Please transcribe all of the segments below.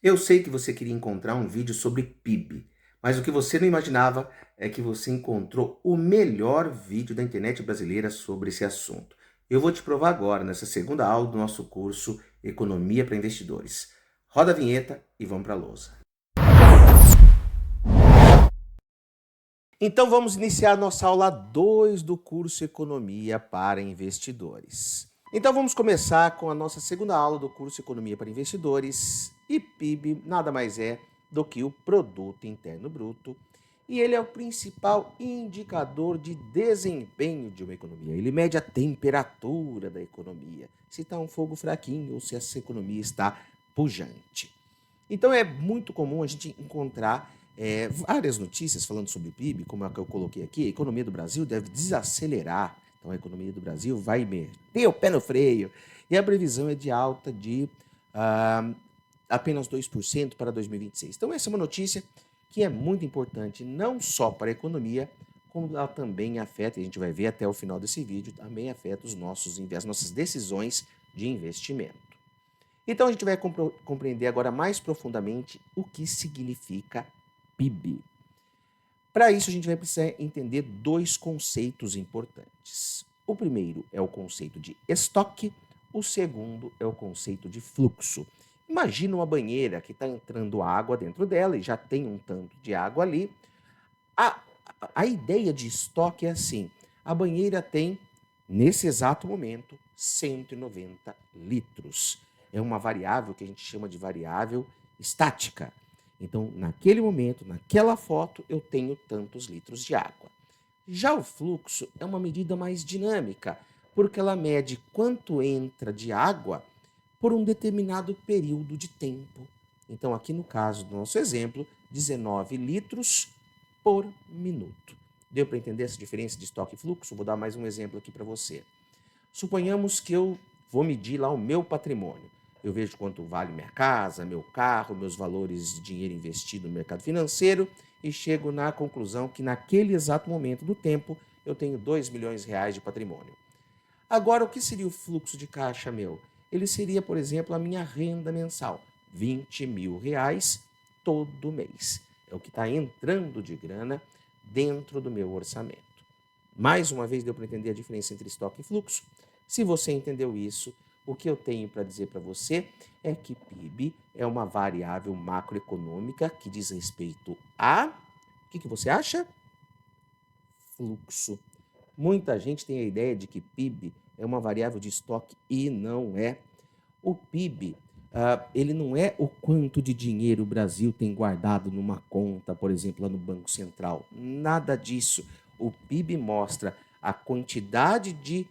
Eu sei que você queria encontrar um vídeo sobre PIB, mas o que você não imaginava é que você encontrou o melhor vídeo da internet brasileira sobre esse assunto. Eu vou te provar agora, nessa segunda aula do nosso curso Economia para Investidores. Roda a vinheta e vamos para a lousa. Então vamos iniciar nossa aula 2 do curso Economia para Investidores. Então vamos começar com a nossa segunda aula do curso Economia para Investidores. E PIB nada mais é do que o Produto Interno Bruto. E ele é o principal indicador de desempenho de uma economia. Ele mede a temperatura da economia, se está um fogo fraquinho ou se essa economia está pujante. Então é muito comum a gente encontrar várias notícias falando sobre o PIB, como é que eu coloquei aqui. A economia do Brasil deve desacelerar. Então a economia do Brasil vai meter o pé no freio. E a previsão é de alta de apenas 2% para 2026. Então essa é uma notícia que é muito importante, não só para a economia, como ela também afeta, e a gente vai ver até o final desse vídeo, também afeta as nossas decisões de investimento. Então a gente vai compreender agora mais profundamente o que significa PIB. Para isso a gente vai precisar entender dois conceitos importantes. O primeiro é o conceito de estoque, o segundo é o conceito de fluxo. Imagina uma banheira que está entrando água dentro dela e já tem um tanto de água ali. A, a ideia de estoque é assim: a banheira tem, nesse exato momento, 190 litros. É uma variável que a gente chama de variável estática. Então, naquele momento, naquela foto, eu tenho tantos litros de água. Já o fluxo é uma medida mais dinâmica, porque ela mede quanto entra de água por um determinado período de tempo. Então, aqui no caso do nosso exemplo, 19 litros por minuto. Deu para entender essa diferença de estoque e fluxo? Vou dar mais um exemplo aqui para você. Suponhamos que eu vou medir lá o meu patrimônio. Eu vejo quanto vale minha casa, meu carro, meus valores de dinheiro investido no mercado financeiro e chego na conclusão que naquele exato momento do tempo eu tenho 2 milhões de reais de patrimônio. Agora, o que seria o fluxo de caixa meu? Ele seria, por exemplo, a minha renda mensal, 20 mil reais todo mês. É o que está entrando de grana dentro do meu orçamento. Mais uma vez, deu para entender a diferença entre estoque e fluxo? Se você entendeu isso, o que eu tenho para dizer para você é que PIB é uma variável macroeconômica que diz respeito a... O que você acha? Fluxo. Muita gente tem a ideia de que PIB é uma variável de estoque e não é. O PIB, ele não é o quanto de dinheiro o Brasil tem guardado numa conta, por exemplo, lá no Banco Central. Nada disso. O PIB mostra a quantidade de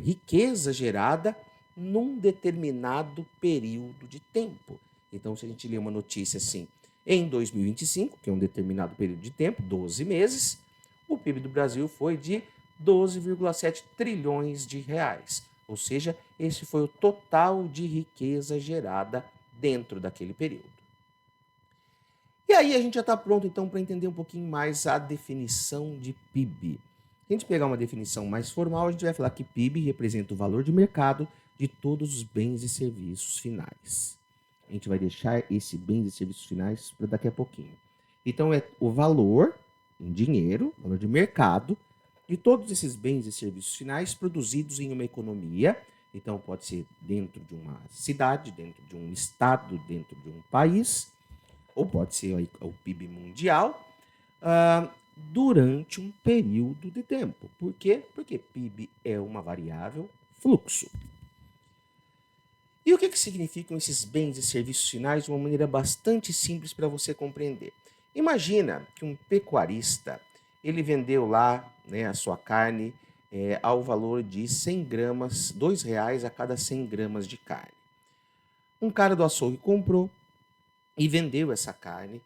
riqueza gerada num determinado período de tempo. Então, se a gente lê uma notícia assim, em 2025, que é um determinado período de tempo, 12 meses, o PIB do Brasil foi de 12,7 trilhões de reais. Ou seja, esse foi o total de riqueza gerada dentro daquele período. E aí a gente já está pronto então para entender um pouquinho mais a definição de PIB. Se a gente pegar uma definição mais formal, a gente vai falar que PIB representa o valor de mercado de todos os bens e serviços finais. A gente vai deixar esse bens e serviços finais para daqui a pouquinho. Então é o valor em dinheiro, valor de mercado, de todos esses bens e serviços finais produzidos em uma economia. Então pode ser dentro de uma cidade, dentro de um estado, dentro de um país, ou pode ser o PIB mundial, durante um período de tempo. Por quê? Porque PIB é uma variável fluxo. E o que significam esses bens e serviços finais de uma maneira bastante simples para você compreender? Imagina que um pecuarista, ele vendeu lá, né, a sua carne ao valor de 100 gramas, R$ 2 a cada 100 gramas de carne. Um cara do açougue comprou e vendeu essa carne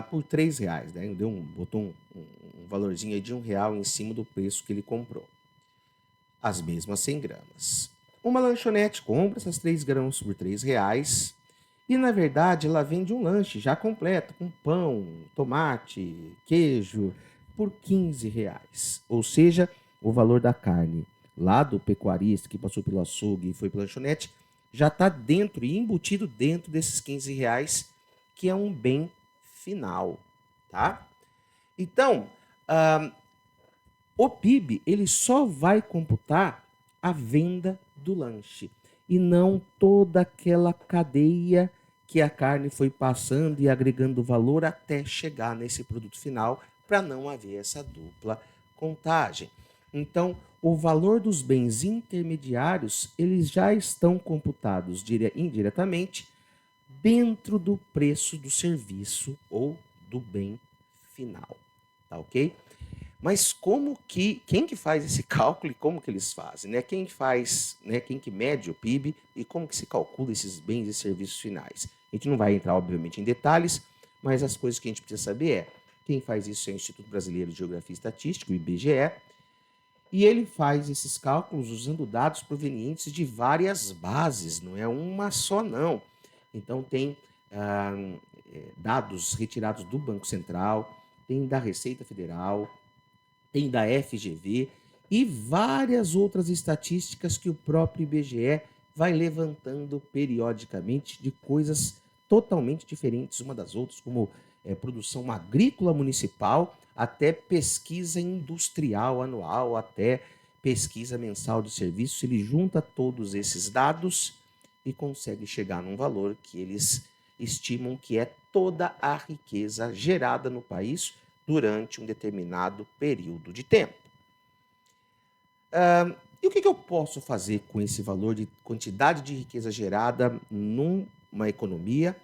por R$ 3, né? Botou um valorzinho aí de R$ 1 em cima do preço que ele comprou. As mesmas 100 gramas. Uma lanchonete compra essas 3 gramas por R$ 3 e, na verdade, ela vende um lanche já completo, com pão, tomate, queijo, por R$ 15. Ou seja, o valor da carne lá do pecuarista que passou pelo açougue e foi para a lanchonete já está dentro e embutido dentro desses R$ 15, que é um bem final, tá? Então, o PIB ele só vai computar a venda do lanche e não toda aquela cadeia que a carne foi passando e agregando valor até chegar nesse produto final, para não haver essa dupla contagem. Então, o valor dos bens intermediários, eles já estão computados indiretamente dentro do preço do serviço ou do bem final, tá ok? Mas quem que faz esse cálculo e como que eles fazem, né? Quem faz, né? Quem que mede o PIB e como que se calcula esses bens e serviços finais? A gente não vai entrar, obviamente, em detalhes, mas as coisas que a gente precisa saber é quem faz isso é o Instituto Brasileiro de Geografia e Estatística, o IBGE, e ele faz esses cálculos usando dados provenientes de várias bases, não é uma só, não. Então, tem dados retirados do Banco Central, tem da Receita Federal, tem da FGV e várias outras estatísticas que o próprio IBGE vai levantando periodicamente de coisas totalmente diferentes uma das outras, como produção agrícola municipal, até pesquisa industrial anual, até pesquisa mensal de serviços. Ele junta todos esses dados e consegue chegar num valor que eles estimam que é toda a riqueza gerada no país durante um determinado período de tempo. E o que eu posso fazer com esse valor de quantidade de riqueza gerada numa economia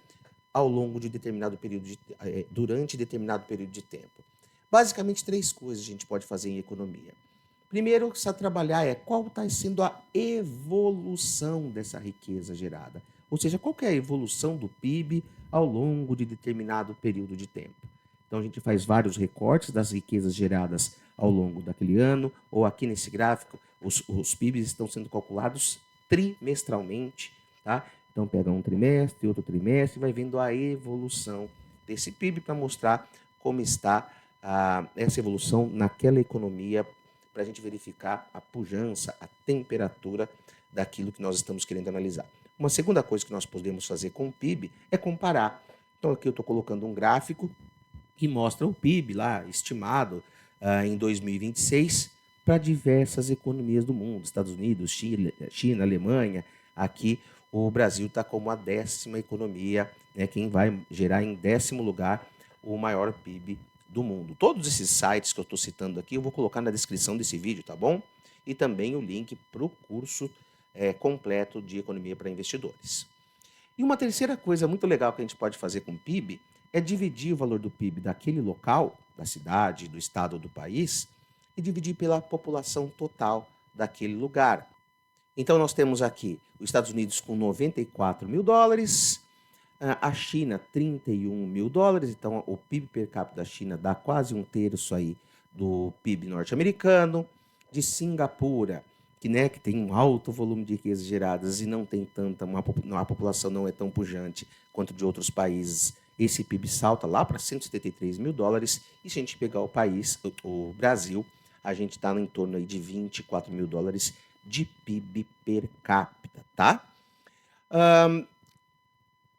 ao longo de determinado período durante determinado período de tempo? Basicamente, 3 coisas a gente pode fazer em economia. Primeiro, que precisa trabalhar qual está sendo a evolução dessa riqueza gerada. Ou seja, qual que é a evolução do PIB ao longo de determinado período de tempo. Então, a gente faz vários recortes das riquezas geradas ao longo daquele ano, ou aqui nesse gráfico, os PIBs estão sendo calculados trimestralmente, tá? Então, pega um trimestre, outro trimestre, e vai vendo a evolução desse PIB para mostrar como está essa evolução naquela economia, para a gente verificar a pujança, a temperatura daquilo que nós estamos querendo analisar. Uma segunda coisa que nós podemos fazer com o PIB é comparar. Então, aqui eu estou colocando um gráfico que mostra o PIB lá estimado em 2026 para diversas economias do mundo, Estados Unidos, China, Alemanha. Aqui o Brasil está como a 10ª economia, né, quem vai gerar em 10º lugar o maior PIB do mundo. Todos esses sites que eu estou citando aqui eu vou colocar na descrição desse vídeo, tá bom? E também o link para o curso completo de economia para investidores. E uma terceira coisa muito legal que a gente pode fazer com o PIB é dividir o valor do PIB daquele local, da cidade, do estado ou do país, e dividir pela população total daquele lugar. Então, nós temos aqui os Estados Unidos com 94 mil dólares, a China 31 mil dólares, então o PIB per capita da China dá quase um terço aí do PIB norte-americano, de Singapura, que tem um alto volume de riquezas geradas e não tem a população não é tão pujante quanto de outros países, esse PIB salta lá para 173 mil dólares, e se a gente pegar o país, o Brasil, a gente está em torno aí de 24 mil dólares de PIB per capita, tá?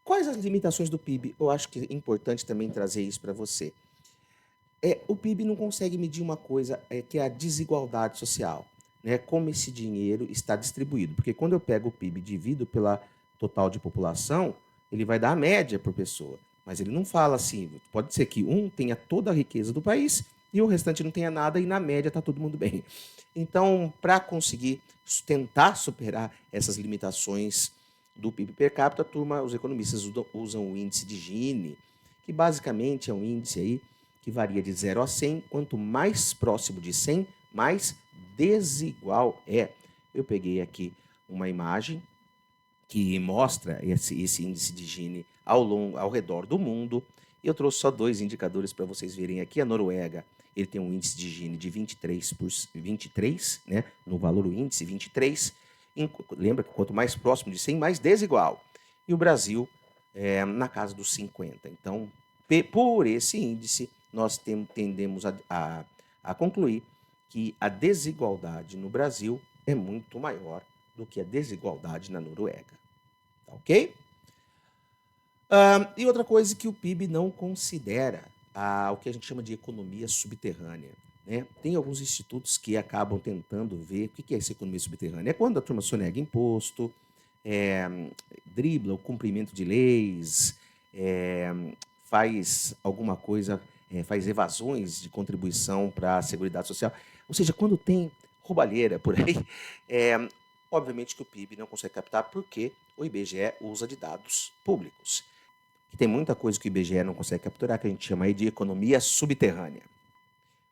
Quais as limitações do PIB? Eu acho que é importante também trazer isso para você. O PIB não consegue medir uma coisa, que é a desigualdade social, né? Como esse dinheiro está distribuído. Porque quando eu pego o PIB e divido pela total de população, ele vai dar a média por pessoa. Mas ele não fala assim, pode ser que um tenha toda a riqueza do país e o restante não tenha nada e na média está todo mundo bem. Então, para conseguir tentar superar essas limitações do PIB per capita, os economistas usam o índice de Gini, que basicamente é um índice aí que varia de 0 a 100. Quanto mais próximo de 100, mais desigual é. Eu peguei aqui uma imagem que mostra esse índice de Gini ao redor do mundo. E eu trouxe só 2 indicadores para vocês verem aqui. A Noruega, ele tem um índice de Gini de 23, né? No valor o índice 23. Lembra que quanto mais próximo de 100, mais desigual. E o Brasil na casa dos 50. Então, por esse índice, nós tendemos a concluir que a desigualdade no Brasil é muito maior do que a desigualdade na Noruega. ok? E outra coisa que o PIB não considera o que a gente chama de economia subterrânea, né? Tem alguns institutos que acabam tentando ver o que é essa economia subterrânea. É quando a turma sonega imposto, é, dribla o cumprimento de leis, é, faz alguma coisa, faz evasões de contribuição para a Seguridade Social. Ou seja, quando tem roubalheira por aí, é, obviamente que o PIB não consegue captar porque o IBGE usa de dados públicos. E tem muita coisa que o IBGE não consegue capturar, que a gente chama aí de economia subterrânea.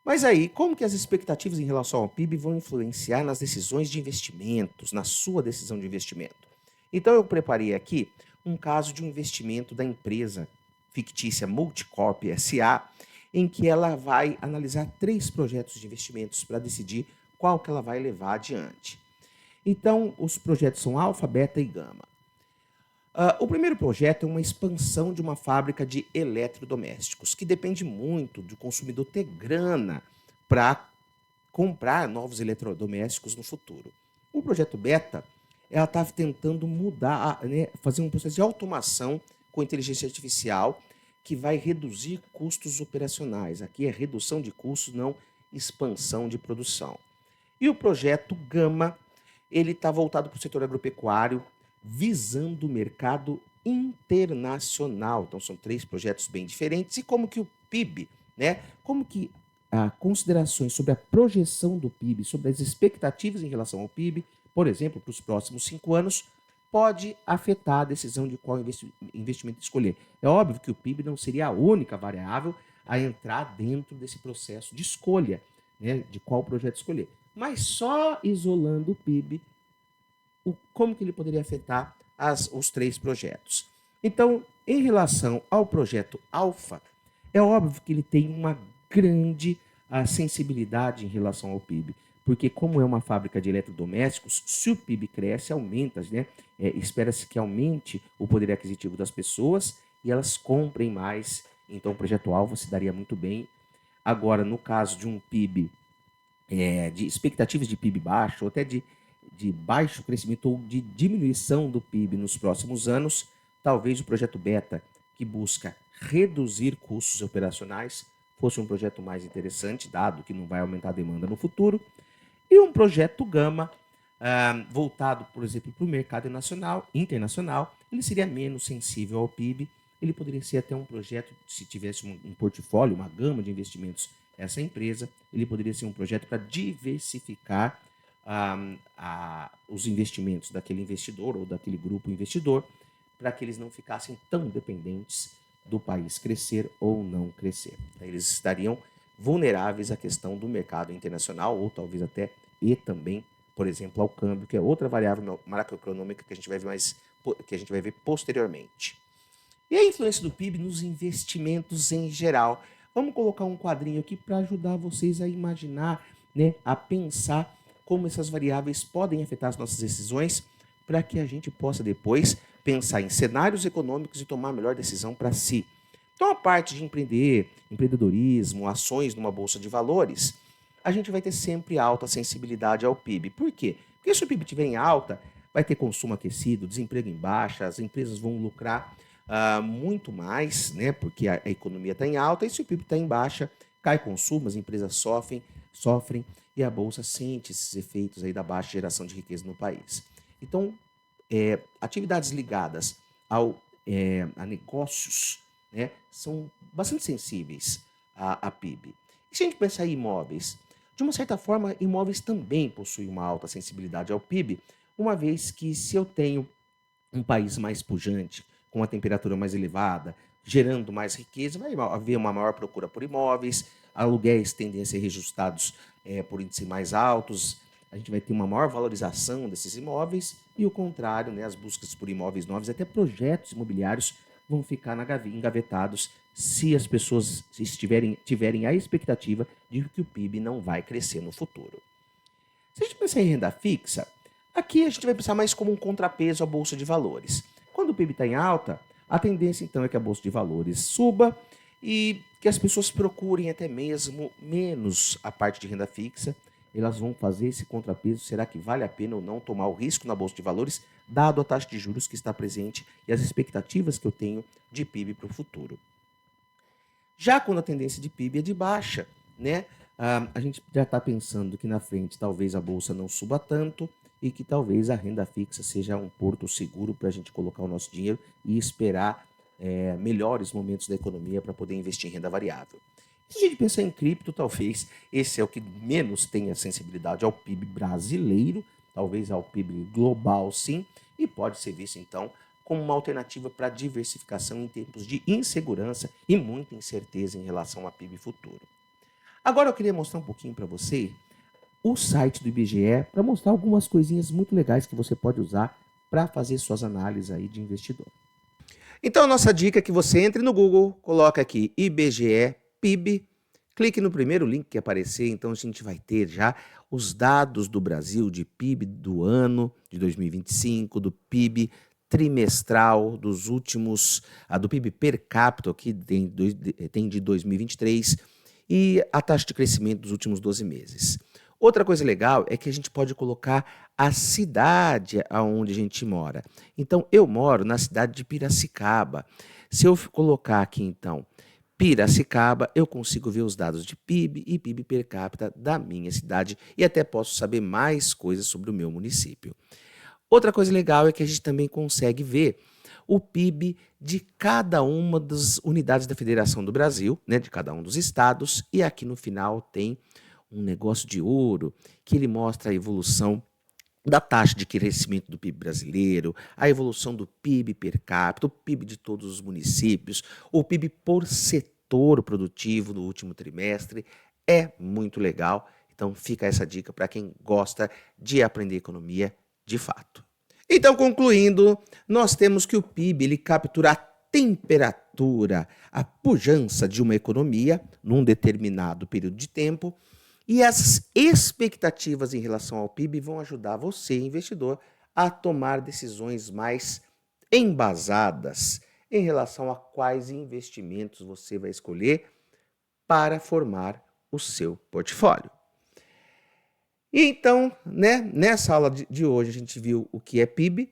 Mas aí, como que as expectativas em relação ao PIB vão influenciar nas decisões de investimentos, na sua decisão de investimento? Então eu preparei aqui um caso de um investimento da empresa fictícia Multicorp SA, em que ela vai analisar 3 projetos de investimentos para decidir qual que ela vai levar adiante. Então, os projetos são alfa, beta e gama. O primeiro projeto é uma expansão de uma fábrica de eletrodomésticos, que depende muito do consumidor ter grana para comprar novos eletrodomésticos no futuro. O projeto Beta, ela está tentando mudar, né, fazer um processo de automação com inteligência artificial que vai reduzir custos operacionais. Aqui é redução de custos, não expansão de produção. E o projeto Gama, ele está voltado para o setor agropecuário, visando o mercado internacional. Então, são 3 projetos bem diferentes. E como que o PIB, né? Como que considerações sobre a projeção do PIB, sobre as expectativas em relação ao PIB, por exemplo, para os próximos 5 anos, pode afetar a decisão de qual investimento escolher. É óbvio que o PIB não seria a única variável a entrar dentro desse processo de escolha, né, de qual projeto escolher. Mas só isolando o PIB, como que ele poderia afetar os 3 projetos. Então, em relação ao projeto Alfa, é óbvio que ele tem uma grande sensibilidade em relação ao PIB, porque como é uma fábrica de eletrodomésticos, se o PIB cresce, aumenta, né? Espera-se que aumente o poder aquisitivo das pessoas e elas comprem mais. Então, o projeto Alfa se daria muito bem. Agora, no caso de um PIB, de expectativas de PIB baixo, ou até de baixo crescimento ou de diminuição do PIB nos próximos anos, talvez o projeto Beta, que busca reduzir custos operacionais, fosse um projeto mais interessante, dado que não vai aumentar a demanda no futuro, e um projeto Gama, voltado, por exemplo, para o mercado internacional, ele seria menos sensível ao PIB, ele poderia ser até um projeto, se tivesse um portfólio, uma gama de investimentos, essa empresa, ele poderia ser um projeto para diversificar os investimentos daquele investidor ou daquele grupo investidor, para que eles não ficassem tão dependentes do país crescer ou não crescer. Eles estariam vulneráveis à questão do mercado internacional ou talvez até e também, por exemplo, ao câmbio, que é outra variável macroeconômica que a gente vai ver posteriormente. E a influência do PIB nos investimentos em geral? Vamos colocar um quadrinho aqui para ajudar vocês a imaginar, né, a pensar como essas variáveis podem afetar as nossas decisões, para que a gente possa depois pensar em cenários econômicos e tomar a melhor decisão para si. Então, a parte de empreendedorismo, ações numa bolsa de valores, a gente vai ter sempre alta sensibilidade ao PIB. Por quê? Porque se o PIB estiver em alta, vai ter consumo aquecido, desemprego em baixa, as empresas vão lucrar muito mais, né? Porque a economia está em alta, e se o PIB está em baixa, cai consumo, as empresas sofrem e a bolsa sente esses efeitos aí da baixa geração de riqueza no país. Então, atividades ligadas a negócios, né, são bastante sensíveis a PIB. E se a gente pensar em imóveis, de uma certa forma, imóveis também possuem uma alta sensibilidade ao PIB, uma vez que se eu tenho um país mais pujante, com uma temperatura mais elevada, gerando mais riqueza, vai haver uma maior procura por imóveis, aluguéis tendem a ser reajustados por índices mais altos, a gente vai ter uma maior valorização desses imóveis e o contrário, né, as buscas por imóveis novos, até projetos imobiliários vão ficar engavetados se as pessoas tiverem a expectativa de que o PIB não vai crescer no futuro. Se a gente pensar em renda fixa, aqui a gente vai pensar mais como um contrapeso à bolsa de valores. Quando o PIB está em alta, a tendência então é que a bolsa de valores suba e que as pessoas procurem até mesmo menos a parte de renda fixa elas vão fazer esse contrapeso. Será que vale a pena ou não tomar o risco na Bolsa de Valores, dado a taxa de juros que está presente e as expectativas que eu tenho de PIB para o futuro? Já quando a tendência de PIB é de baixa, né? A gente já está pensando que na frente talvez a bolsa não suba tanto e que talvez a renda fixa seja um porto seguro para a gente colocar o nosso dinheiro e esperar melhores momentos da economia para poder investir em renda variável. Se a gente pensar em cripto, talvez esse é o que menos tenha sensibilidade ao PIB brasileiro, talvez ao PIB global sim, e pode ser visto então como uma alternativa para diversificação em tempos de insegurança e muita incerteza em relação a PIB futuro. Agora eu queria mostrar um pouquinho para você o site do IBGE para mostrar algumas coisinhas muito legais que você pode usar para fazer suas análises aí de investidor. Então a nossa dica é que você entre no Google, coloca aqui IBGE PIB, clique no primeiro link que aparecer, então a gente vai ter já os dados do Brasil de PIB do ano de 2025, do PIB trimestral dos últimos, do PIB per capita que tem de 2023 e a taxa de crescimento dos últimos 12 meses. Outra coisa legal é que a gente pode colocar a cidade aonde a gente mora. Então, eu moro na cidade de Piracicaba. Se eu colocar aqui, então, Piracicaba, eu consigo ver os dados de PIB e PIB per capita da minha cidade e até posso saber mais coisas sobre o meu município. Outra coisa legal é que a gente também consegue ver o PIB de cada uma das unidades da Federação do Brasil, né, de cada um dos estados, e aqui no final tem um negócio de ouro que ele mostra a evolução da taxa de crescimento do PIB brasileiro, a evolução do PIB per capita, o PIB de todos os municípios, o PIB por setor produtivo no último trimestre. É muito legal. Então fica essa dica para quem gosta de aprender economia de fato. Então, concluindo, nós temos que o PIB ele captura a temperatura, a pujança de uma economia num determinado período de tempo. E as expectativas em relação ao PIB vão ajudar você, investidor, a tomar decisões mais embasadas em relação a quais investimentos você vai escolher para formar o seu portfólio. E então, né, nessa aula de hoje a gente viu o que é PIB,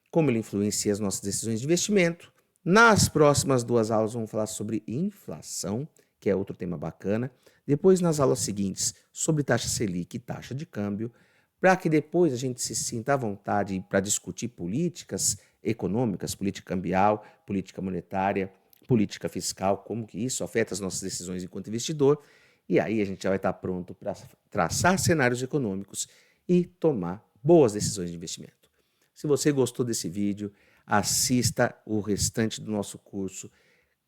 como ele influencia as nossas decisões de investimento. Nas próximas duas aulas vamos falar sobre inflação, que é outro tema bacana. Depois, nas aulas seguintes, sobre taxa Selic e taxa de câmbio, para que depois a gente se sinta à vontade para discutir políticas econômicas, política cambial, política monetária, política fiscal, como que isso afeta as nossas decisões enquanto investidor. E aí a gente já vai estar pronto para traçar cenários econômicos e tomar boas decisões de investimento. Se você gostou desse vídeo, assista o restante do nosso curso,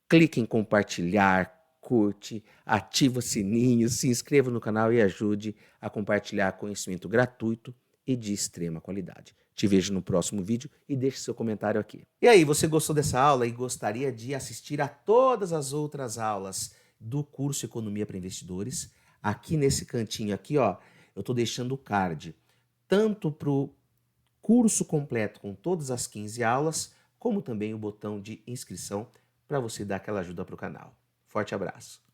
clique em compartilhar, curte, ativa o sininho, se inscreva no canal e ajude a compartilhar conhecimento gratuito e de extrema qualidade. Te vejo no próximo vídeo e deixe seu comentário aqui. E aí, você gostou dessa aula e gostaria de assistir a todas as outras aulas do curso Economia para Investidores? Aqui nesse cantinho aqui, ó, eu estou deixando o card, tanto para o curso completo com todas as 15 aulas, como também o botão de inscrição para você dar aquela ajuda para o canal. Forte abraço!